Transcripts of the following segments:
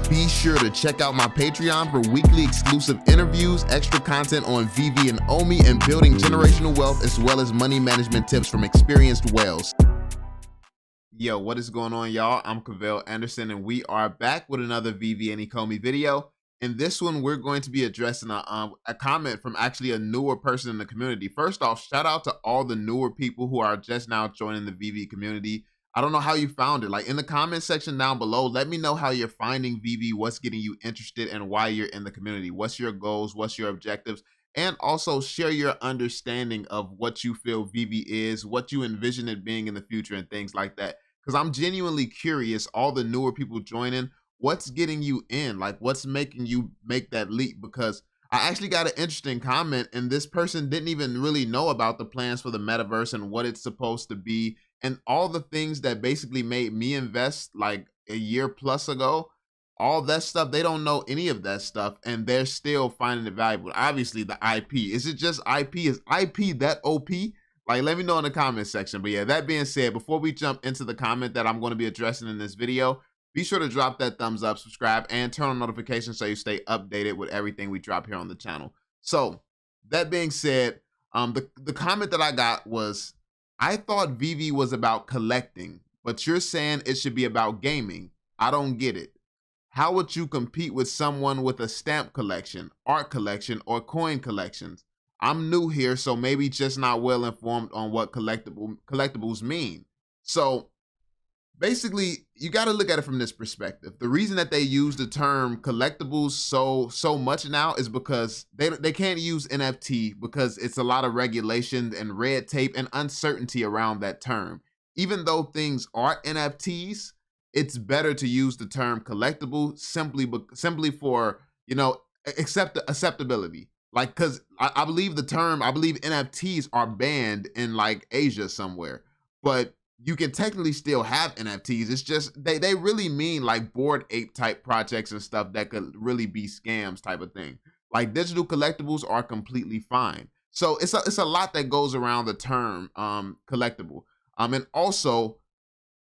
Be sure to check out my Patreon for weekly exclusive interviews, extra content on Veve and Ecomi, and building generational wealth, as well as money management tips from experienced whales. Yo, what is going on, y'all? I'm Cavell Anderson, and we are back with another Veve and Ecomi video. In this one, we're going to be addressing a comment from actually a newer person in the community. First off, shout out to all the newer people who are just now joining the Veve community. I don't know how you found it. Like, in the comment section down below, let me know how you're finding Veve, what's getting you interested, and why you're in the community. What's your goals? What's your objectives? And also share your understanding of what you feel Veve is, what you envision it being in the future, and things like that. Because I'm genuinely curious, all the newer people joining, what's getting you in? Like, what's making you make that leap? Because I actually got an interesting comment, and this person didn't even really know about the plans for the metaverse and what it's supposed to be, and all the things that basically made me invest like a year plus ago. All that stuff, they don't know any of that stuff, and they're still finding it valuable. Obviously, the IP. Is it just IP? Is IP that OP? Like, let me know in the comment section. But yeah, that being said, before we jump into the comment that I'm going to be addressing in this video, be sure to drop that thumbs up, subscribe, and turn on notifications so you stay updated with everything we drop here on the channel. So, that being said, the comment that I got was, I thought Veve was about collecting, but you're saying it should be about gaming. I don't get it. How would you compete with someone with a stamp collection, art collection, or coin collections? I'm new here, so maybe just not well informed on what collectibles mean. So basically, you got to look at it from this perspective. The reason that they use the term collectibles so much now is because they can't use NFT because it's a lot of regulation and red tape and uncertainty around that term. Even though things are NFTs, it's better to use the term collectible simply for, you know, acceptability. Like, because I believe NFTs are banned in like Asia somewhere, but you can technically still have NFTs. It's just they really mean like Bored Ape type projects and stuff that could really be scams type of thing. Like, digital collectibles are completely fine. So it's a lot that goes around the term collectible. And also,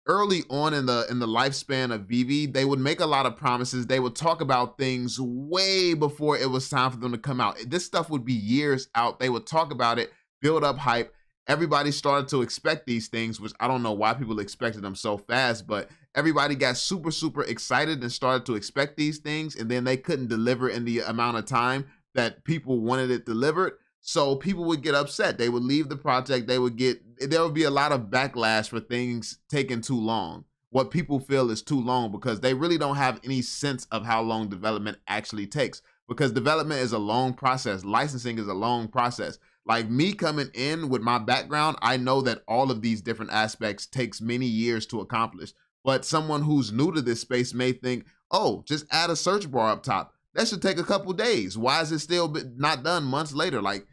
early on in the lifespan of Veve, they would make a lot of promises. They would talk about things way before it was time for them to come out. This stuff would be years out. They would talk about it, build up hype. Everybody started to expect these things, which I don't know why people expected them so fast, but everybody got super excited and started to expect these things, and then they couldn't deliver in the amount of time that people wanted it delivered. So people would get upset. They would leave the project. There would be a lot of backlash for things taking too long. What people feel is too long because they really don't have any sense of how long development actually takes, because development is a long process. Licensing is a long process. Like, me coming in with my background, I know that all of these different aspects takes many years to accomplish. But someone who's new to this space may think, oh, just add a search bar up top. That should take a couple days. Why is it still not done months later? Like,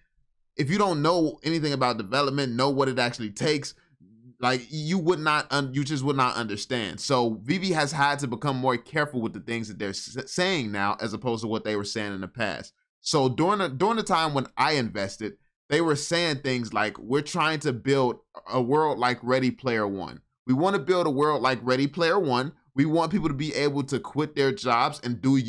if you don't know anything about development, know what it actually takes, like, you just would not understand. So Veve has had to become more careful with the things that they're saying now, as opposed to what they were saying in the past. So during the time when I invested, they were saying things like, we're trying to build a world like Ready Player One. We want to build a world like Ready Player One. We want people to be able to quit their jobs and do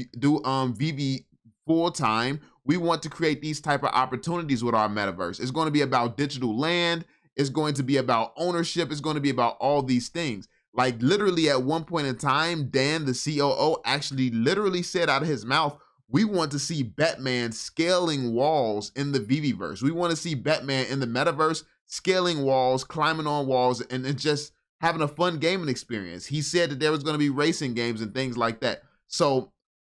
Veve full time. We want to create these type of opportunities with our metaverse. It's going to be about digital land. It's going to be about ownership. It's going to be about all these things. Like, literally at one point in time, Dan, the COO, actually literally said out of his mouth, we want to see Batman scaling walls in the Veveverse. We want to see Batman in the metaverse scaling walls, climbing on walls, and just having a fun gaming experience. He said that there was going to be racing games and things like that. So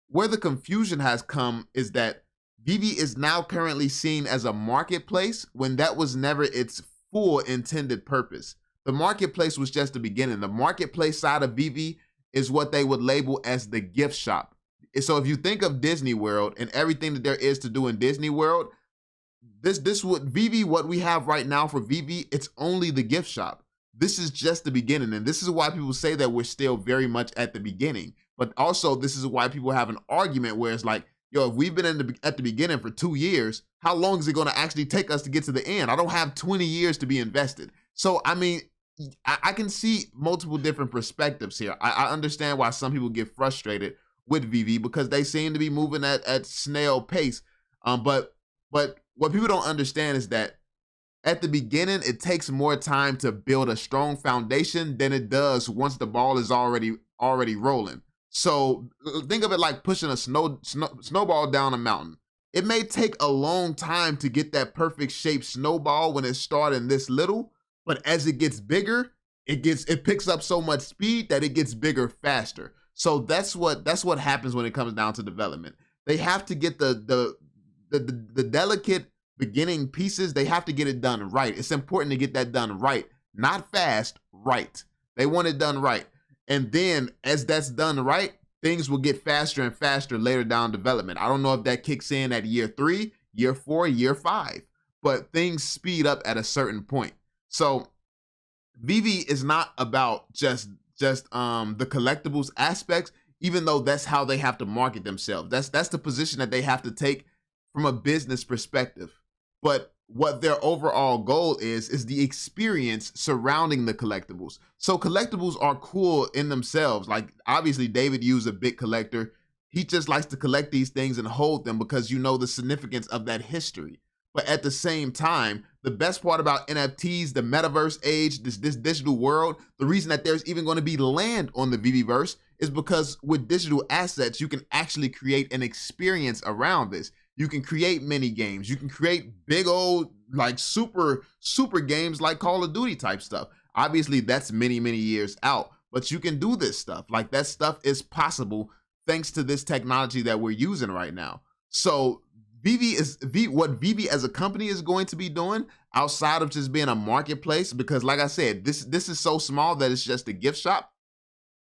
where the confusion has come is that Veve is now currently seen as a marketplace when that was never its full intended purpose. The marketplace was just the beginning. The marketplace side of Veve is what they would label as the gift shop. So if you think of Disney World and everything that there is to do in Disney World, what we have right now for Veve, it's only the gift shop. This is just the beginning, and this is why people say that we're still very much at the beginning. But also, this is why people have an argument where it's like, yo, if we've been at the beginning for 2 years, how long is it going to actually take us to get to the end? I don't have 20 years to be invested. So, I mean, I can see multiple different perspectives here. I understand why some people get frustrated with Veve because they seem to be moving at snail pace. But what people don't understand is that at the beginning, it takes more time to build a strong foundation than it does once the ball is already rolling. So think of it like pushing a snowball down a mountain. It may take a long time to get that perfect shaped snowball when it's starting this little, but as it gets bigger, it picks up so much speed that it gets bigger faster. So that's what happens when it comes down to development. They have to get the delicate beginning pieces, they have to get it done right. It's important to get that done right, not fast, right. They want it done right. And then as that's done right, things will get faster and faster later down development. I don't know if that kicks in at year 3, year 4, year 5, but things speed up at a certain point. So Veve is not about just the collectibles aspects, even though that's how they have to market themselves. That's the position that they have to take from a business perspective. But what their overall goal is the experience surrounding the collectibles. So collectibles are cool in themselves. Like obviously David Yu's a big collector. He just likes to collect these things and hold them because you know the significance of that history. But at the same time, the best part about NFTs, the metaverse age, this digital world, the reason that there's even going to be land on the Veveverse is because with digital assets, you can actually create an experience around this. You can create mini games. You can create big old like super games like Call of Duty type stuff. Obviously, that's many years out, but you can do this stuff. Like that stuff is possible thanks to this technology that we're using right now. So what Veve as a company is going to be doing outside of just being a marketplace, because like I said, this is so small that it's just a gift shop.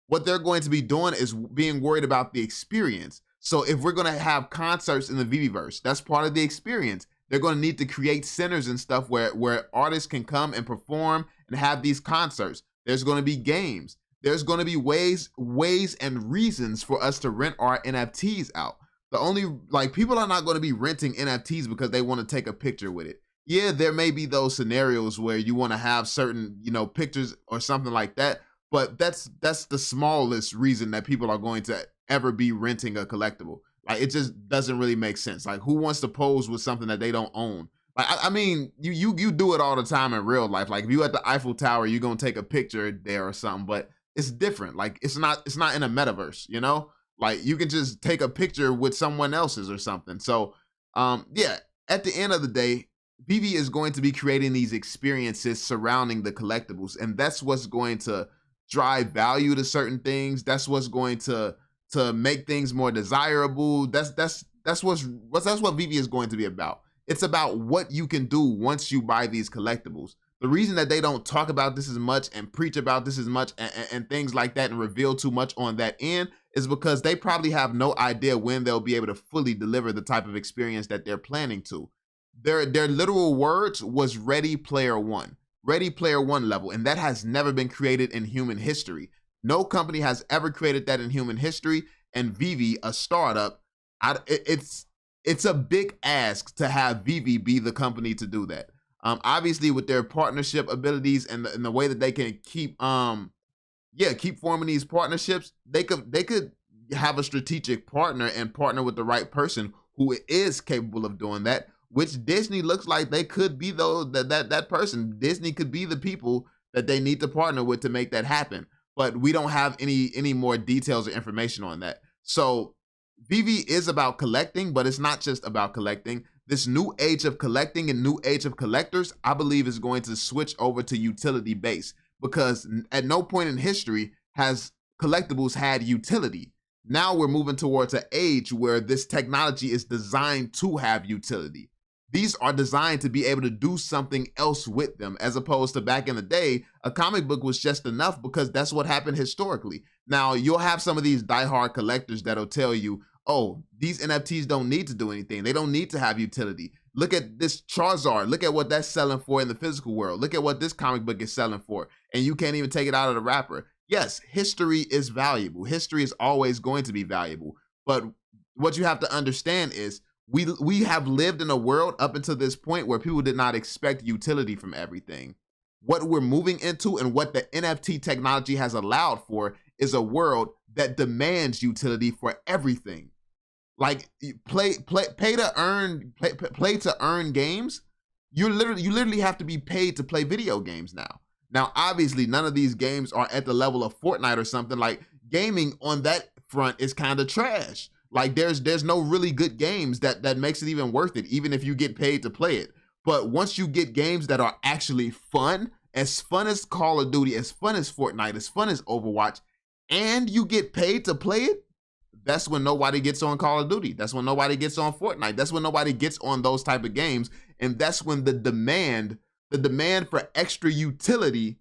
What they're going to be doing is being worried about the experience. So if we're going to have concerts in the Veveverse, that's part of the experience. They're going to need to create centers and stuff where artists can come and perform and have these concerts. There's going to be games. There's going to be ways and reasons for us to rent our NFTs out. The only, like, people are not going to be renting NFTs because they want to take a picture with it. Yeah, there may be those scenarios where you want to have certain, pictures or something like that, but that's the smallest reason that people are going to ever be renting a collectible. Like, it just doesn't really make sense. Like, who wants to pose with something that they don't own? Like, I mean, you do it all the time in real life. Like, if you at the Eiffel Tower, you're gonna take a picture there or something, but it's different. Like, it's not in a metaverse, Like, you can just take a picture with someone else's or something. So, yeah, at the end of the day, Veve is going to be creating these experiences surrounding the collectibles, and that's what's going to drive value to certain things. That's what's going to make things more desirable. That's what Veve is going to be about. It's about what you can do once you buy these collectibles. The reason that they don't talk about this as much and preach about this as much and things like that and reveal too much on that end is because they probably have no idea when they'll be able to fully deliver the type of experience that they're planning to. Their literal words was Ready Player One level, and that has never been created in human history. No company has ever created that in human history, and Veve, a startup, it's a big ask to have Veve be the company to do that. Obviously, with their partnership abilities and the way that they can keep forming these partnerships, they could have a strategic partner and partner with the right person who is capable of doing that, which Disney looks like they could be that person. Disney could be the people that they need to partner with to make that happen. But we don't have any more details or information on that. So Veve is about collecting, but it's not just about collecting. This new age of collecting and new age of collectors, I believe, is going to switch over to utility based, because at no point in history has collectibles had utility. Now we're moving towards an age where this technology is designed to have utility. These are designed to be able to do something else with them, as opposed to back in the day, a comic book was just enough because that's what happened historically. Now, you'll have some of these diehard collectors that'll tell you, oh, these NFTs don't need to do anything. They don't need to have utility. Look at this Charizard. Look at what that's selling for in the physical world. Look at what this comic book is selling for. And you can't even take it out of the wrapper. Yes, history is valuable. History is always going to be valuable. But what you have to understand is we have lived in a world up until this point where people did not expect utility from everything. What we're moving into and what the NFT technology has allowed for is a world that demands utility for everything. Like play to earn games. You literally have to be paid to play video games now. Now, obviously, none of these games are at the level of Fortnite or something. Like, gaming on that front is kind of trash. Like, there's no really good games that makes it even worth it, even if you get paid to play it. But once you get games that are actually fun as Call of Duty, as fun as Fortnite, as fun as Overwatch, and you get paid to play it, that's when nobody gets on Call of Duty. That's when nobody gets on Fortnite. That's when nobody gets on those type of games. And that's when the demand for extra utility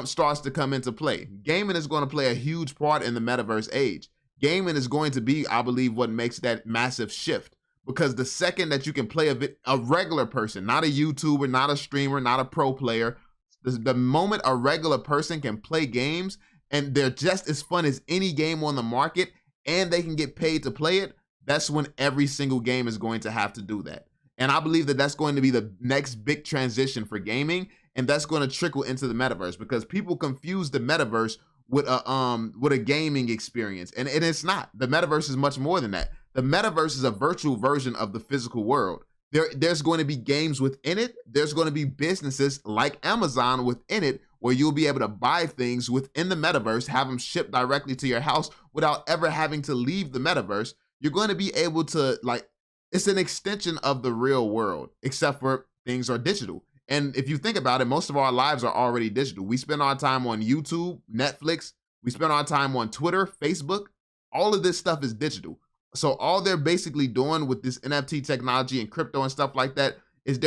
starts to come into play. Gaming is going to play a huge part in the metaverse age. Gaming is going to be, I believe, what makes that massive shift. Because the second that you can play a regular person, not a YouTuber, not a streamer, not a pro player, the moment a regular person can play games and they're just as fun as any game on the market, and they can get paid to play it, that's when every single game is going to have to do that. And I believe that that's going to be the next big transition for gaming, and that's going to trickle into the metaverse, because people confuse the metaverse with a gaming experience, and it's not. The metaverse is much more than that. The metaverse is a virtual version of the physical world. There's going to be games within it. There's going to be businesses like Amazon within it, where you'll be able to buy things within the metaverse, have them shipped directly to your house without ever having to leave the metaverse. You're going to be able to, like, it's an extension of the real world, except for things are digital. And if you think about it, most of our lives are already digital. We spend our time on YouTube, Netflix. We spend our time on Twitter, Facebook. All of this stuff is digital. So all they're basically doing with this NFT technology and crypto and stuff like that is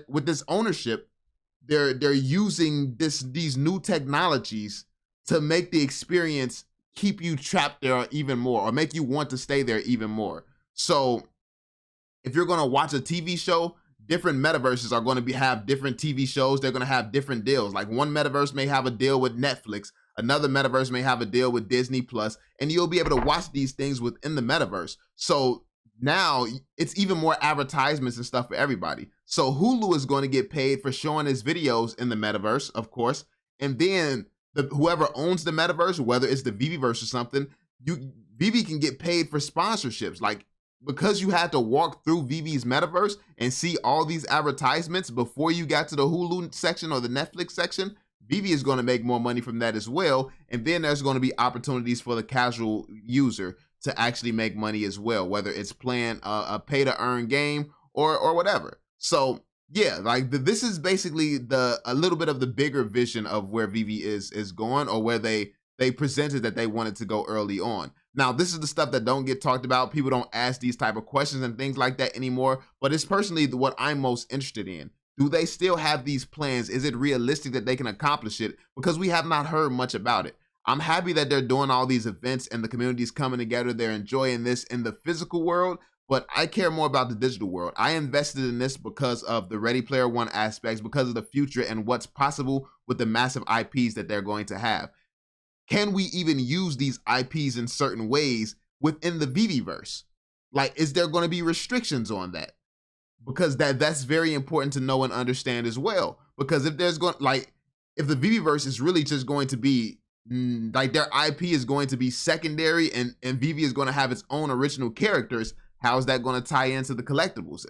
with this ownership, they're using these new technologies to make the experience keep you trapped there even more, or make you want to stay there even more. So if you're going to watch a TV show, different metaverses are going to have different TV shows. They're going to have different deals. Like, one metaverse may have a deal with Netflix. Another metaverse may have a deal with Disney Plus, and you'll be able to watch these things within the metaverse. So now it's even more advertisements and stuff for everybody. So Hulu is going to get paid for showing its videos in the metaverse, of course. And then whoever owns the metaverse, whether it's the Veveverse or something, Veve can get paid for sponsorships. Like, because you had to walk through Veve's metaverse and see all these advertisements before you got to the Hulu section or the Netflix section, Veve is going to make more money from that as well. And then there's going to be opportunities for the casual user to actually make money as well, whether it's playing a pay to earn game or whatever. So yeah, like this is basically a little bit of the bigger vision of where Veve is going, or where they presented that they wanted to go early on. Now, this is the stuff that don't get talked about. People don't ask these type of questions and things like that anymore, but it's personally what I'm most interested in. Do they still have these plans? Is it realistic that they can accomplish it? Because we have not heard much about it. I'm happy that they're doing all these events and the community's coming together. They're enjoying this in the physical world, but I care more about the digital world. I invested in this because of the Ready Player One aspects, because of the future and what's possible with the massive IPs that they're going to have. Can we even use these IPs in certain ways within the Veveverse? Like, is there going to be restrictions on that? Because that's very important to know and understand as well. Because if there's if the Veveverse is really just going to be like, their IP is going to be secondary, and Veve is going to have its own original characters, how is that going to tie into the collectibles?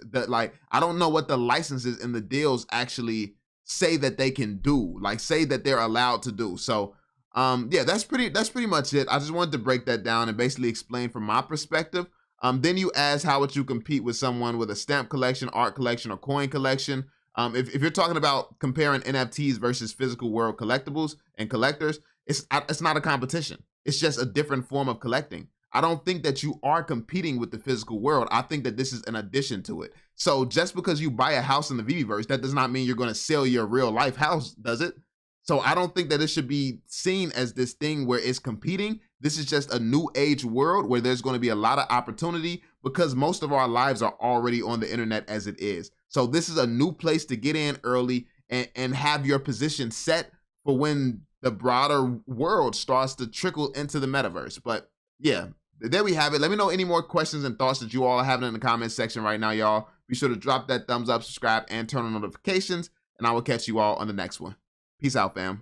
I don't know what the licenses and the deals actually say that they can do, like say that they're allowed to do. So yeah, that's pretty much it. I just wanted to break that down and basically explain from my perspective. Then you ask, how would you compete with someone with a stamp collection, art collection, or coin collection? If you're talking about comparing NFTs versus physical world collectibles and collectors, it's not a competition. It's just a different form of collecting. I don't think that you are competing with the physical world. I think that this is an addition to it. So just because you buy a house in the Veveverse, that does not mean you're going to sell your real life house, does it? So I don't think that it should be seen as this thing where it's competing. This is just a new age world where there's going to be a lot of opportunity, because most of our lives are already on the internet as it is. So this is a new place to get in early and have your position set for when the broader world starts to trickle into the metaverse. But yeah, there we have it. Let me know any more questions and thoughts that you all are having in the comment section right now, y'all. Be sure to drop that thumbs up, subscribe, and turn on notifications, and I will catch you all on the next one. Peace out, fam.